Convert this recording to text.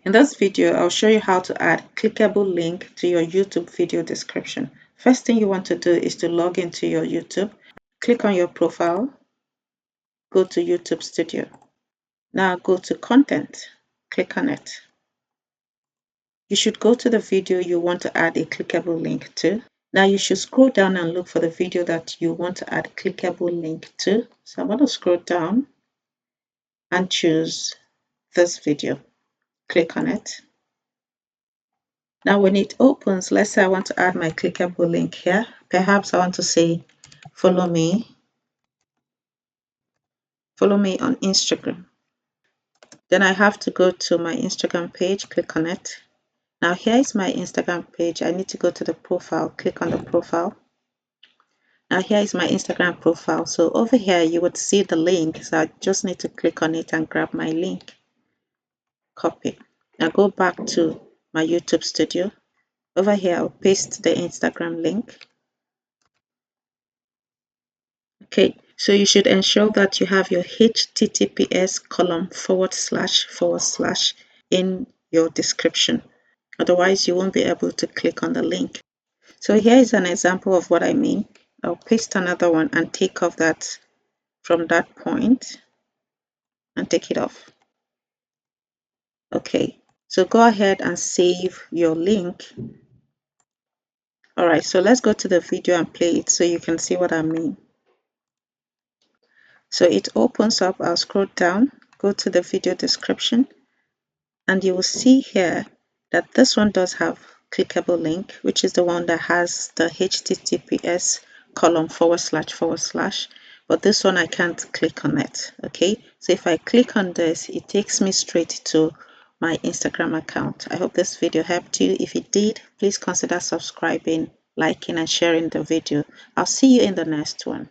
In this video, I'll show you how to add clickable link to your YouTube video description. First thing you want to do is to log into your YouTube. Click on your profile, go to YouTube Studio. Now go to Content, click on it. You should go to the video you want to add a clickable link to. Now you should scroll down and look for the video that you want to add a clickable link to. So I'm going to scroll down and choose this video. Click on it. Now when it opens, let's say I want to add my clickable link here. Perhaps I want to say, follow me on Instagram. Then I have to go to my Instagram page, click on it. Now here is my Instagram page. I need to go to the profile, click on the profile. Now here is my Instagram profile. So over here you would see the link. So I just need to click on it and grab my link. Copy. Now go back to my YouTube Studio. Over here I'll paste the Instagram link. Okay, so you should ensure that you have your https:// in your description. Otherwise, you won't be able to click on the link. So here is an example of what I mean. I'll paste another one and take off that from that point and take it off. Okay, so go ahead and save your link. All right, so let's go to the video and play it so you can see what I mean. So it opens up. I'll scroll down, go to the video description, and you will see here that this one does have clickable link, which is the one that has the https:// but this one I can't click on it. Okay, so if I click on this, it takes me straight to my Instagram account. I hope this video helped you. If it did, please consider subscribing, liking and sharing the video. I'll see you in the next one.